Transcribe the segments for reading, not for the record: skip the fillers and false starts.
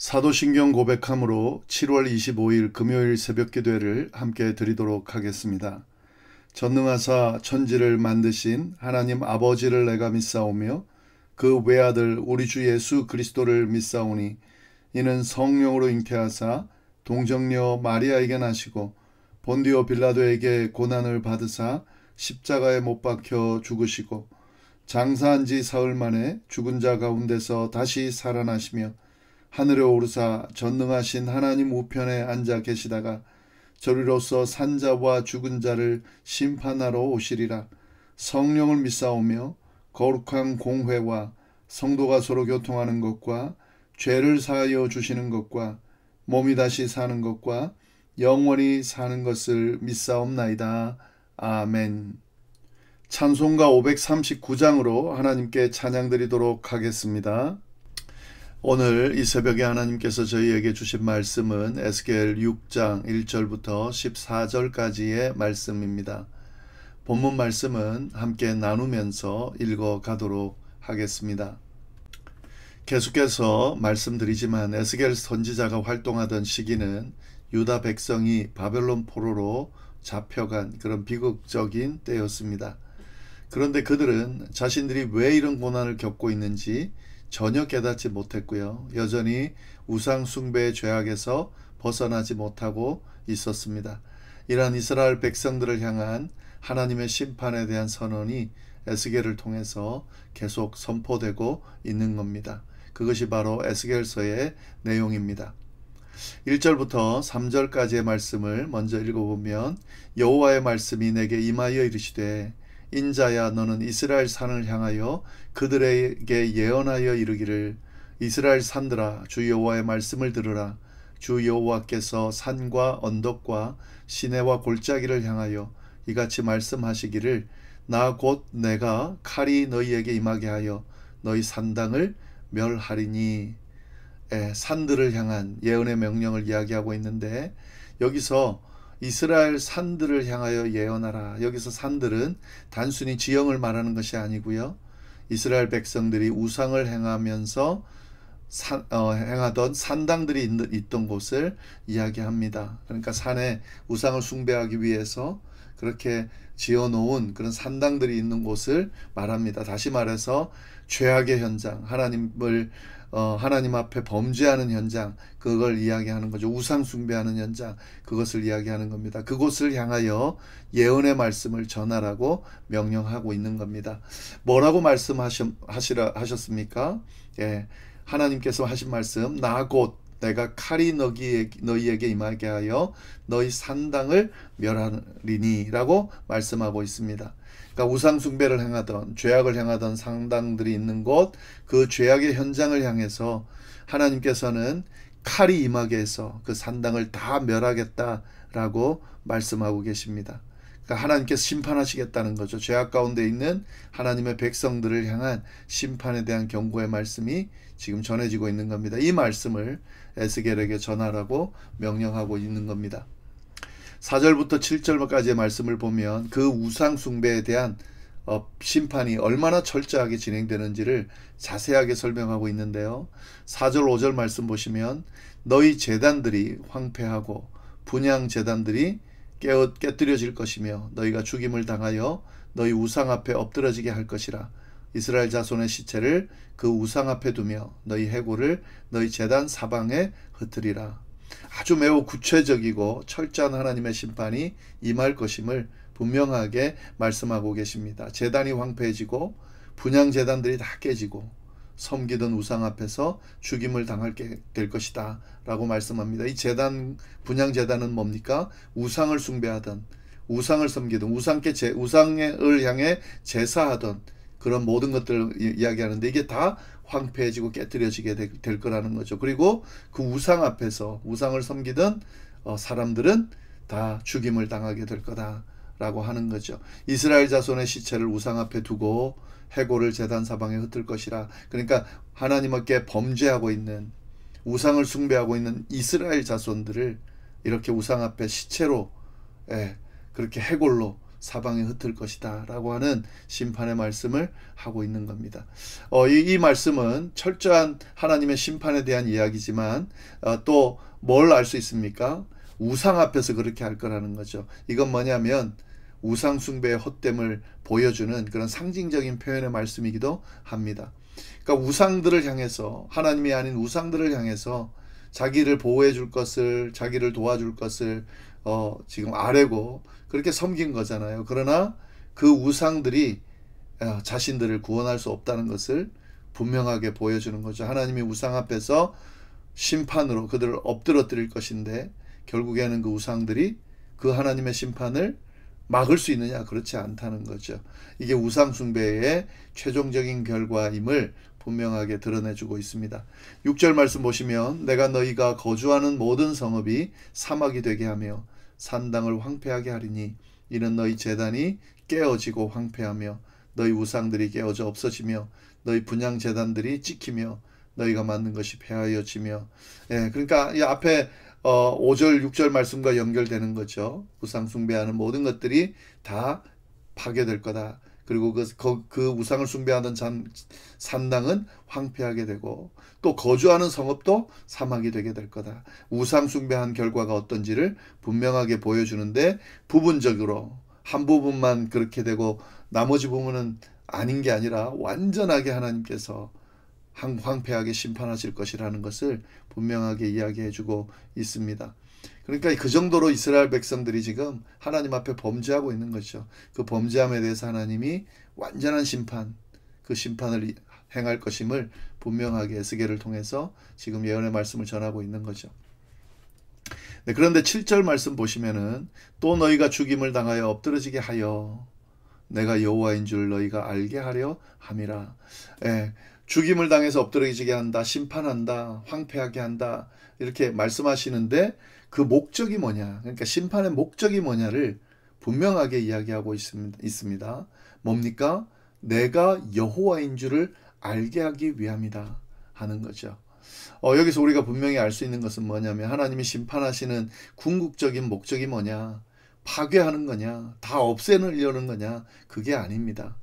사도신경 고백함으로 7월 25일 금요일 새벽기도회를 함께 드리도록 하겠습니다. 전능하사 천지를 만드신 하나님 아버지를 내가 믿사오며 그 외아들 우리 주 예수 그리스도를 믿사오니 이는 성령으로 잉태하사 동정녀 마리아에게 나시고 본디오 빌라도에게 고난을 받으사 십자가에 못 박혀 죽으시고 장사한 지 사흘 만에 죽은 자 가운데서 다시 살아나시며 하늘에 오르사 전능하신 하나님 우편에 앉아 계시다가 저리로서 산자와 죽은 자를 심판하러 오시리라. 성령을 믿사오며 거룩한 공회와 성도가 서로 교통하는 것과 죄를 사하여 주시는 것과 몸이 다시 사는 것과 영원히 사는 것을 믿사옵나이다. 아멘. 찬송가 539장으로 하나님께 찬양드리도록 하겠습니다. 오늘 이 새벽에 하나님께서 저희에게 주신 말씀은 에스겔 6장 1절부터 14절까지의 말씀입니다. 본문 말씀은 함께 나누면서 읽어가도록 하겠습니다. 계속해서 말씀드리지만 에스겔 선지자가 활동하던 시기는 유다 백성이 바벨론 포로로 잡혀간 그런 비극적인 때였습니다. 그런데 그들은 자신들이 왜 이런 고난을 겪고 있는지 전혀 깨닫지 못했고요. 여전히 우상 숭배의 죄악에서 벗어나지 못하고 있었습니다. 이러한 이스라엘 백성들을 향한 하나님의 심판에 대한 선언이 에스겔을 통해서 계속 선포되고 있는 겁니다. 그것이 바로 에스겔서의 내용입니다. 1절부터 3절까지의 말씀을 먼저 읽어보면 여호와의 말씀이 내게 임하여 이르시되 인자야 너는 이스라엘 산을 향하여 그들에게 예언하여 이르기를 이스라엘 산들아 주 여호와의 말씀을 들으라. 주 여호와께서 산과 언덕과 시내와 골짜기를 향하여 이같이 말씀하시기를 나 곧 내가 칼이 너희에게 임하게 하여 너희 산당을 멸하리니. 산들을 향한 예언의 명령을 이야기하고 있는데 여기서 이스라엘 산들을 향하여 예언하라. 여기서 산들은 단순히 지형을 말하는 것이 아니고요. 이스라엘 백성들이 우상을 행하면서 행하던 산당들이 있던 곳을 이야기합니다. 그러니까 산에 우상을 숭배하기 위해서 그렇게 지어놓은 그런 산당들이 있는 곳을 말합니다. 다시 말해서 죄악의 현장, 하나님 앞에 범죄하는 현장, 그걸 이야기하는 거죠. 우상 숭배하는 현장, 그것을 이야기하는 겁니다. 그곳을 향하여 예언의 말씀을 전하라고 명령하고 있는 겁니다. 뭐라고 말씀하셨습니까? 하나님께서 하신 말씀, 나 곧 내가 칼이 너희에게 임하게 하여 너희 산당을 멸하리니 라고 말씀하고 있습니다. 그러니까 우상 숭배를 행하던 죄악을 행하던 산당들이 있는 곳, 그 죄악의 현장을 향해서 하나님께서는 칼이 임하게 해서 그 산당을 다 멸하겠다라고 말씀하고 계십니다. 그러니까 하나님께서 심판하시겠다는 거죠. 죄악 가운데 있는 하나님의 백성들을 향한 심판에 대한 경고의 말씀이 지금 전해지고 있는 겁니다. 이 말씀을 에스겔에게 전하라고 명령하고 있는 겁니다. 4절부터 7절까지의 말씀을 보면 그 우상 숭배에 대한 심판이 얼마나 철저하게 진행되는지를 자세하게 설명하고 있는데요. 4절 5절 말씀 보시면 너희 제단들이 황폐하고 분향 제단들이 깨뜨려질 것이며 너희가 죽임을 당하여 너희 우상 앞에 엎드러지게 할 것이라. 이스라엘 자손의 시체를 그 우상 앞에 두며 너희 해골을 너희 제단 사방에 흩으리라. 아주 매우 구체적이고 철저한 하나님의 심판이 임할 것임을 분명하게 말씀하고 계십니다. 제단이 황폐해지고 분향 제단들이 다 깨지고 섬기던 우상 앞에서 죽임을 당하게 될 것이다 라고 말씀합니다. 이 제단, 분향 제단은 뭡니까? 우상을 숭배하던, 우상을 섬기던, 우상을 향해 제사하던 그런 모든 것들을 이야기하는데 이게 다 황폐해지고 깨뜨려지게 될 거라는 거죠. 그리고 그 우상 앞에서 우상을 섬기던 사람들은 다 죽임을 당하게 될 거다라고 하는 거죠. 이스라엘 자손의 시체를 우상 앞에 두고 해골을 제단 사방에 흩을 것이라. 그러니까 하나님께 범죄하고 있는, 우상을 숭배하고 있는 이스라엘 자손들을 이렇게 우상 앞에 시체로, 그렇게 해골로 사방에 흩을 것이다 라고 하는 심판의 말씀을 하고 있는 겁니다. 이 말씀은 철저한 하나님의 심판에 대한 이야기지만 또 뭘 알 수 있습니까? 우상 앞에서 그렇게 할 거라는 거죠. 이건 뭐냐면 우상 숭배의 헛됨을 보여주는 그런 상징적인 표현의 말씀이기도 합니다. 그러니까 우상들을 향해서, 하나님이 아닌 우상들을 향해서 자기를 보호해 줄 것을, 자기를 도와줄 것을 지금 아뢰고 그렇게 섬긴 거잖아요. 그러나 그 우상들이 자신들을 구원할 수 없다는 것을 분명하게 보여주는 거죠. 하나님이 우상 앞에서 심판으로 그들을 엎드러뜨릴 것인데 결국에는 그 우상들이 그 하나님의 심판을 막을 수 있느냐? 그렇지 않다는 거죠. 이게 우상 숭배의 최종적인 결과임을 분명하게 드러내주고 있습니다. 6절 말씀 보시면 내가 너희가 거주하는 모든 성읍이 사막이 되게 하며 산당을 황폐하게 하리니 이는 너희 제단이 깨어지고 황폐하며 너희 우상들이 깨어져 없어지며 너희 분향 제단들이 찍히며 너희가 만든 것이 폐하여지며. 그러니까 이 앞에 5절 6절 말씀과 연결되는 거죠. 우상 숭배하는 모든 것들이 다 파괴될 거다. 그리고 그 우상을 숭배하던 산당은 황폐하게 되고 또 거주하는 성읍도 사막이 되게 될 거다. 우상 숭배한 결과가 어떤지를 분명하게 보여주는데 부분적으로 한 부분만 그렇게 되고 나머지 부분은 아닌 게 아니라 완전하게 하나님께서 황폐하게 심판하실 것이라는 것을 분명하게 이야기해주고 있습니다. 그러니까 그 정도로 이스라엘 백성들이 지금 하나님 앞에 범죄하고 있는 거죠. 그 범죄함에 대해서 하나님이 완전한 심판, 그 심판을 행할 것임을 분명하게 에스겔을 통해서 지금 예언의 말씀을 전하고 있는 거죠. 네, 그런데 7절 말씀 보시면은 또 너희가 죽임을 당하여 엎드러지게 하여 내가 여호와인 줄 너희가 알게 하려 함이라. 죽임을 당해서 엎드러지게 한다, 심판한다, 황폐하게 한다 이렇게 말씀하시는데 그 목적이 뭐냐, 그러니까 심판의 목적이 뭐냐를 분명하게 이야기하고 있습니다. 뭡니까? 내가 여호와인 줄을 알게 하기 위함이다 하는 거죠. 여기서 우리가 분명히 알 수 있는 것은 뭐냐면 하나님이 심판하시는 궁극적인 목적이 뭐냐, 파괴하는 거냐, 다 없애려는 거냐, 그게 아닙니다.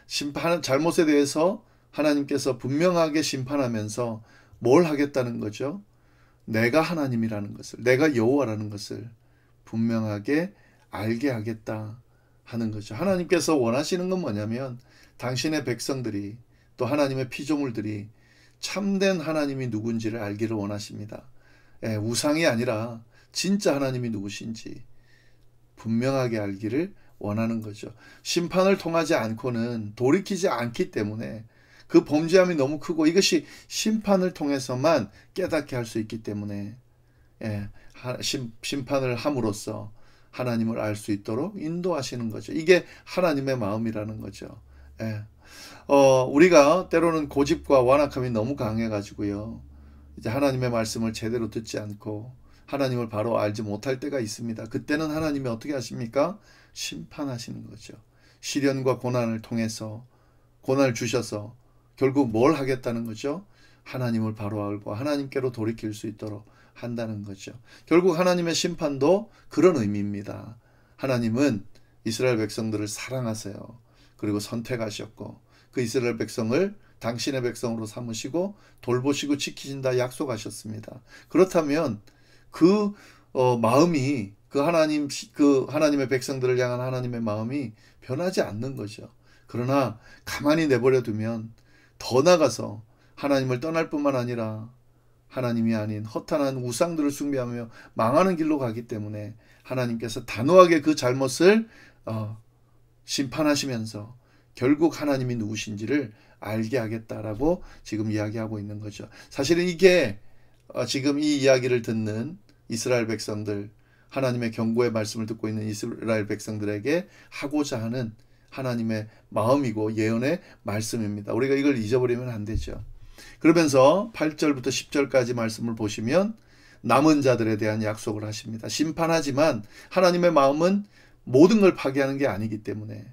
심판, 잘못에 대해서 하나님께서 분명하게 심판하면서 뭘 하겠다는 거죠? 내가 하나님이라는 것을, 내가 여호와라는 것을 분명하게 알게 하겠다 하는 거죠. 하나님께서 원하시는 건 뭐냐면 당신의 백성들이 또 하나님의 피조물들이 참된 하나님이 누군지를 알기를 원하십니다. 우상이 아니라 진짜 하나님이 누구신지 분명하게 알기를 원하는 거죠. 심판을 통하지 않고는 돌이키지 않기 때문에 그 범죄함이 너무 크고 이것이 심판을 통해서만 깨닫게 할 수 있기 때문에 심판을 함으로써 하나님을 알 수 있도록 인도하시는 거죠. 이게 하나님의 마음이라는 거죠. 우리가 때로는 고집과 완악함이 너무 강해가지고요, 이제 하나님의 말씀을 제대로 듣지 않고 하나님을 바로 알지 못할 때가 있습니다. 그때는 하나님이 어떻게 하십니까? 심판하시는 거죠. 시련과 고난을 통해서, 고난을 주셔서 결국 뭘 하겠다는 거죠? 하나님을 바로 알고 하나님께로 돌이킬 수 있도록 한다는 거죠. 결국 하나님의 심판도 그런 의미입니다. 하나님은 이스라엘 백성들을 사랑하세요. 그리고 선택하셨고 그 이스라엘 백성을 당신의 백성으로 삼으시고 돌보시고 지키신다 약속하셨습니다. 그렇다면 그 마음이 그 하나님의 백성들을 향한 하나님의 마음이 변하지 않는 거죠. 그러나 가만히 내버려 두면 더 나가서 하나님을 떠날 뿐만 아니라 하나님이 아닌 허탄한 우상들을 숭배하며 망하는 길로 가기 때문에 하나님께서 단호하게 그 잘못을 심판하시면서 결국 하나님이 누구신지를 알게 하겠다라고 지금 이야기하고 있는 거죠. 사실은 이게 지금 이 이야기를 듣는 이스라엘 백성들, 하나님의 경고의 말씀을 듣고 있는 이스라엘 백성들에게 하고자 하는 하나님의 마음이고 예언의 말씀입니다. 우리가 이걸 잊어버리면 안 되죠. 그러면서 8절부터 10절까지 말씀을 보시면 남은 자들에 대한 약속을 하십니다. 심판하지만 하나님의 마음은 모든 걸 파괴하는 게 아니기 때문에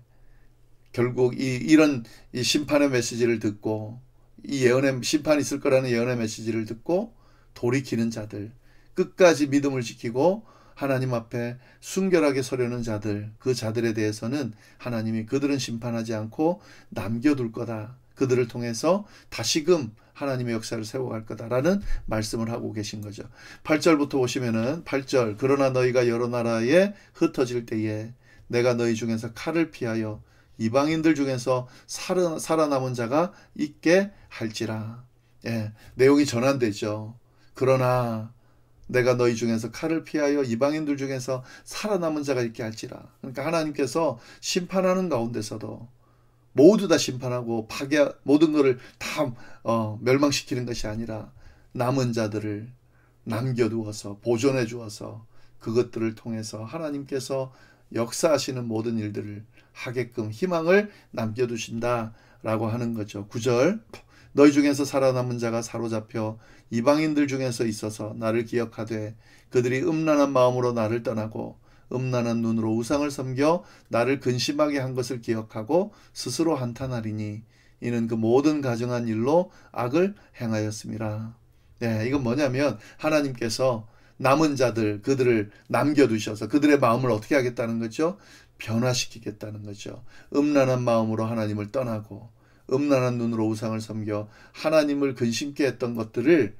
결국 이런 심판의 메시지를 듣고 이 예언의 심판이 있을 거라는 예언의 메시지를 듣고 돌이키는 자들, 끝까지 믿음을 지키고 하나님 앞에 순결하게 서려는 자들, 그 자들에 대해서는 하나님이 그들은 심판하지 않고 남겨둘 거다. 그들을 통해서 다시금 하나님의 역사를 세워갈 거다라는 말씀을 하고 계신 거죠. 8절부터 보시면은 8절, 그러나 너희가 여러 나라에 흩어질 때에 내가 너희 중에서 칼을 피하여 이방인들 중에서 살아남은 자가 있게 할지라. 예, 내용이 전환되죠. 그러나 내가 너희 중에서 칼을 피하여 이방인들 중에서 살아남은 자가 있게 할지라. 그러니까 하나님께서 심판하는 가운데서도 모두 다 심판하고 모든 것을 다 멸망시키는 것이 아니라 남은 자들을 남겨두어서 보존해 주어서 그것들을 통해서 하나님께서 역사하시는 모든 일들을 하게끔 희망을 남겨두신다라고 하는 거죠. 9절, 너희 중에서 살아남은 자가 사로잡혀 이방인들 중에서 있어서 나를 기억하되 그들이 음란한 마음으로 나를 떠나고 음란한 눈으로 우상을 섬겨 나를 근심하게 한 것을 기억하고 스스로 한탄하리니 이는 그 모든 가증한 일로 악을 행하였음이라. 네, 이건 뭐냐면 하나님께서 남은 자들, 그들을 남겨두셔서 그들의 마음을 어떻게 하겠다는 거죠? 변화시키겠다는 거죠. 음란한 마음으로 하나님을 떠나고 음란한 눈으로 우상을 섬겨 하나님을 근심케 했던 것들을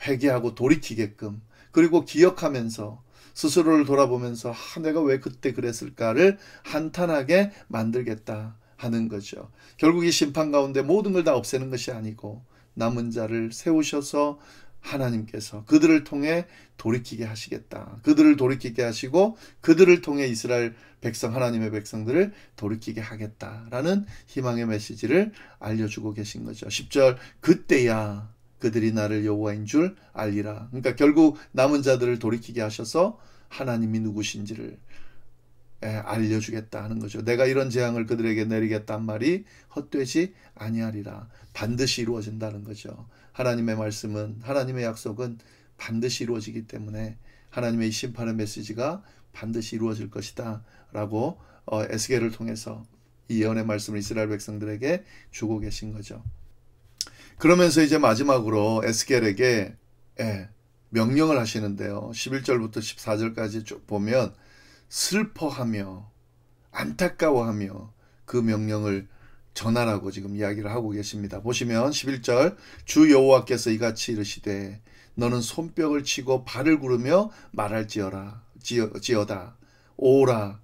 회개하고 돌이키게끔, 그리고 기억하면서 스스로를 돌아보면서 내가 왜 그때 그랬을까를 한탄하게 만들겠다 하는 거죠. 결국 이 심판 가운데 모든 걸 다 없애는 것이 아니고 남은 자를 세우셔서 하나님께서 그들을 통해 돌이키게 하시겠다. 그들을 돌이키게 하시고 그들을 통해 이스라엘 백성, 하나님의 백성들을 돌이키게 하겠다라는 희망의 메시지를 알려주고 계신 거죠. 10절, 그때야 그들이 나를 여호와인 줄 알리라. 그러니까 결국 남은 자들을 돌이키게 하셔서 하나님이 누구신지를 알려주겠다 하는 거죠. 내가 이런 재앙을 그들에게 내리겠다는 말이 헛되지 아니하리라. 반드시 이루어진다는 거죠. 하나님의 말씀은, 하나님의 약속은 반드시 이루어지기 때문에 하나님의 이 심판의 메시지가 반드시 이루어질 것이다 라고 에스겔을 통해서 이 예언의 말씀을 이스라엘 백성들에게 주고 계신 거죠. 그러면서 이제 마지막으로 에스겔에게 명령을 하시는데요. 11절부터 14절까지 쭉 보면 슬퍼하며 안타까워하며 그 명령을 전하라고 지금 이야기를 하고 계십니다. 보시면 11절, 주 여호와께서 이같이 이르시되 너는 손뼉을 치고 발을 구르며 말할지어다. 오라,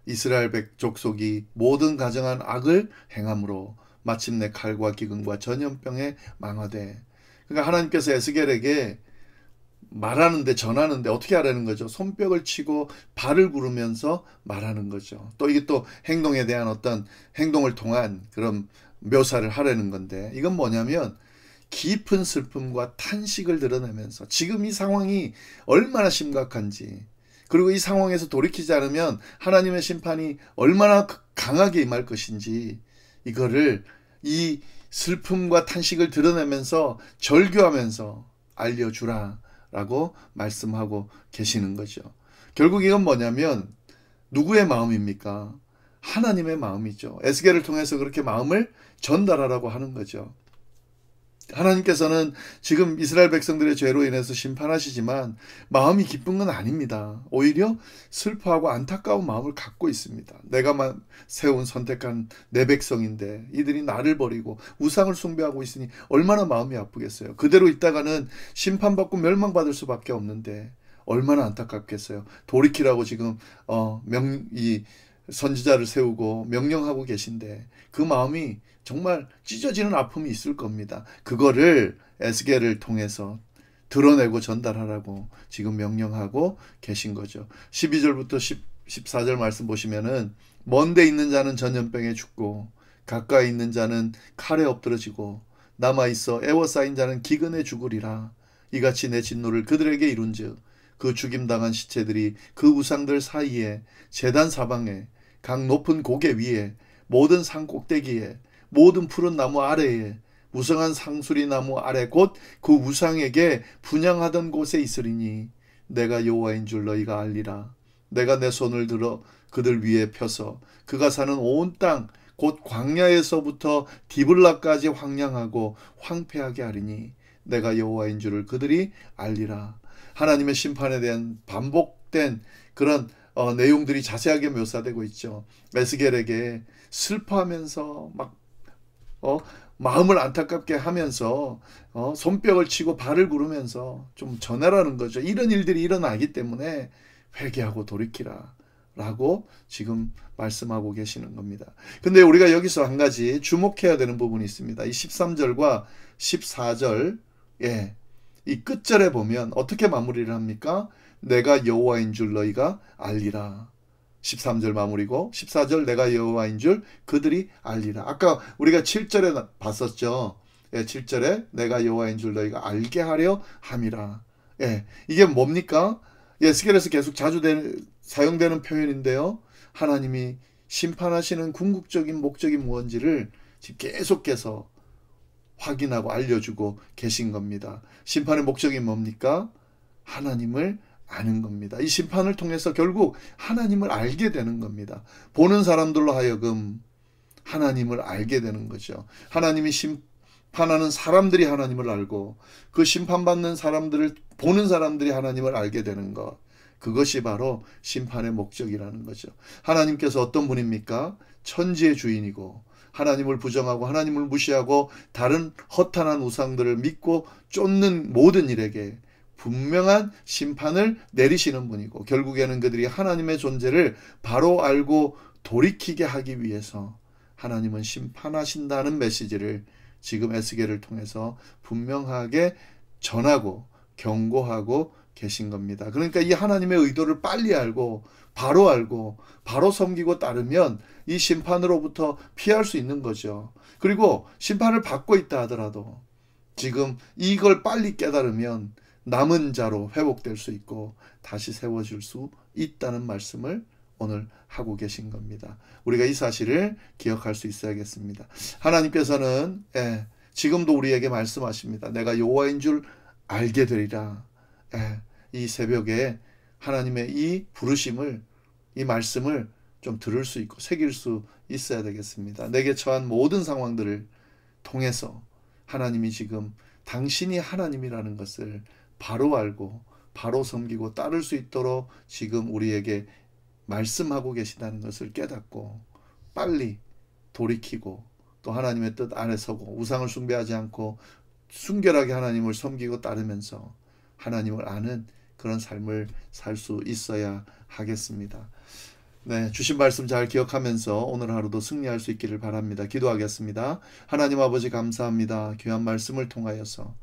이스라엘 족속이 모든 가정한 악을 행함으로 마침내 칼과 기근과 전염병에 망하되. 그러니까 하나님께서 에스겔에게 말하는데, 전하는데 어떻게 하라는 거죠? 손뼉을 치고 발을 구르면서 말하는 거죠. 또 이게 또 행동에 대한 어떤 행동을 통한 그런 묘사를 하라는 건데, 이건 뭐냐면 깊은 슬픔과 탄식을 드러내면서 지금 이 상황이 얼마나 심각한지, 그리고 이 상황에서 돌이키지 않으면 하나님의 심판이 얼마나 강하게 임할 것인지, 이거를 이 슬픔과 탄식을 드러내면서 절규하면서 알려주라 라고 말씀하고 계시는 거죠. 결국 이건 뭐냐면 누구의 마음입니까? 하나님의 마음이죠. 에스겔을 통해서 그렇게 마음을 전달하라고 하는 거죠. 하나님께서는 지금 이스라엘 백성들의 죄로 인해서 심판하시지만 마음이 기쁜 건 아닙니다. 오히려 슬퍼하고 안타까운 마음을 갖고 있습니다. 내가 세운 선택한 내 백성인데 이들이 나를 버리고 우상을 숭배하고 있으니 얼마나 마음이 아프겠어요. 그대로 있다가는 심판받고 멸망받을 수밖에 없는데 얼마나 안타깝겠어요. 돌이키라고 지금 이 선지자를 세우고 명령하고 계신데 그 마음이 정말 찢어지는 아픔이 있을 겁니다. 그거를 에스겔을 통해서 드러내고 전달하라고 지금 명령하고 계신 거죠. 12절부터 14절 말씀 보시면은 먼데 있는 자는 전염병에 죽고 가까이 있는 자는 칼에 엎드러지고 남아있어 애워싸인 자는 기근에 죽으리라. 이같이 내 진노를 그들에게 이룬즉 그 죽임당한 시체들이 그 우상들 사이에 제단 사방에 각 높은 고개 위에 모든 산 꼭대기에 모든 푸른 나무 아래에 무성한 상수리 나무 아래 곧 그 우상에게 분향하던 곳에 있으리니 내가 여호와인 줄 너희가 알리라. 내가 내 손을 들어 그들 위에 펴서 그가 사는 온 땅 곧 광야에서부터 디블라까지 황량하고 황폐하게 하리니 내가 여호와인 줄을 그들이 알리라. 하나님의 심판에 대한 반복 왜곡된 그런 내용들이 자세하게 묘사되고 있죠. 에스겔에게 슬퍼하면서 막 마음을 안타깝게 하면서 손뼉을 치고 발을 구르면서 좀 전하라는 거죠. 이런 일들이 일어나기 때문에 회개하고 돌이키라 라고 지금 말씀하고 계시는 겁니다. 근데 우리가 여기서 한 가지 주목해야 되는 부분이 있습니다. 이 13절과 14절, 예, 이 끝절에 보면 어떻게 마무리를 합니까? 내가 여호와인 줄 너희가 알리라. 13절 마무리고 14절 내가 여호와인 줄 그들이 알리라. 아까 우리가 7절에 봤었죠. 예, 7절에 내가 여호와인 줄 너희가 알게 하려 함이라. 예, 이게 뭡니까? 에스겔에서 계속 자주 사용되는 표현인데요. 하나님이 심판하시는 궁극적인 목적이 무엇인지를 지금 계속해서 확인하고 알려주고 계신 겁니다. 심판의 목적이 뭡니까? 하나님을 아는 겁니다. 이 심판을 통해서 결국 하나님을 알게 되는 겁니다. 보는 사람들로 하여금 하나님을 알게 되는 거죠. 하나님이 심판하는 사람들이 하나님을 알고 그 심판받는 사람들을 보는 사람들이 하나님을 알게 되는 것. 그것이 바로 심판의 목적이라는 거죠. 하나님께서 어떤 분입니까? 천지의 주인이고 하나님을 부정하고 하나님을 무시하고 다른 허탄한 우상들을 믿고 쫓는 모든 일에게 분명한 심판을 내리시는 분이고 결국에는 그들이 하나님의 존재를 바로 알고 돌이키게 하기 위해서 하나님은 심판하신다는 메시지를 지금 에스겔을 통해서 분명하게 전하고 경고하고 계신 겁니다. 그러니까 이 하나님의 의도를 빨리 알고 바로 섬기고 따르면 이 심판으로부터 피할 수 있는 거죠. 그리고 심판을 받고 있다 하더라도 지금 이걸 빨리 깨달으면 남은 자로 회복될 수 있고 다시 세워질 수 있다는 말씀을 오늘 하고 계신 겁니다. 우리가 이 사실을 기억할 수 있어야겠습니다. 하나님께서는 지금도 우리에게 말씀하십니다. 내가 여호와인 줄 알게 되리라. 이 새벽에 하나님의 이 부르심을, 이 말씀을 좀 들을 수 있고 새길 수 있어야 되겠습니다. 내게 처한 모든 상황들을 통해서 하나님이 지금 당신이 하나님이라는 것을 바로 알고 바로 섬기고 따를 수 있도록 지금 우리에게 말씀하고 계시다는 것을 깨닫고 빨리 돌이키고 또 하나님의 뜻 안에 서고 우상을 숭배하지 않고 순결하게 하나님을 섬기고 따르면서 하나님을 아는 그런 삶을 살 수 있어야 하겠습니다. 네, 주신 말씀 잘 기억하면서 오늘 하루도 승리할 수 있기를 바랍니다. 기도하겠습니다. 하나님 아버지 감사합니다. 귀한 말씀을 통하여서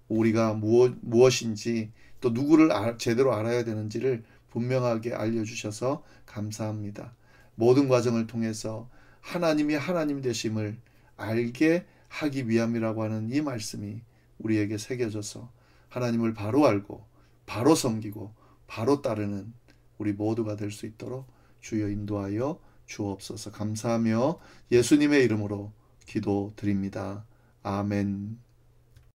우리가 무엇인지 또 누구를 제대로 알아야 되는지를 분명하게 알려주셔서 감사합니다. 모든 과정을 통해서 하나님이 하나님 되심을 알게 하기 위함이라고 하는 이 말씀이 우리에게 새겨져서 하나님을 바로 알고 바로 섬기고 바로 따르는 우리 모두가 될 수 있도록 주여 인도하여 주옵소서. 감사하며 예수님의 이름으로 기도드립니다. 아멘.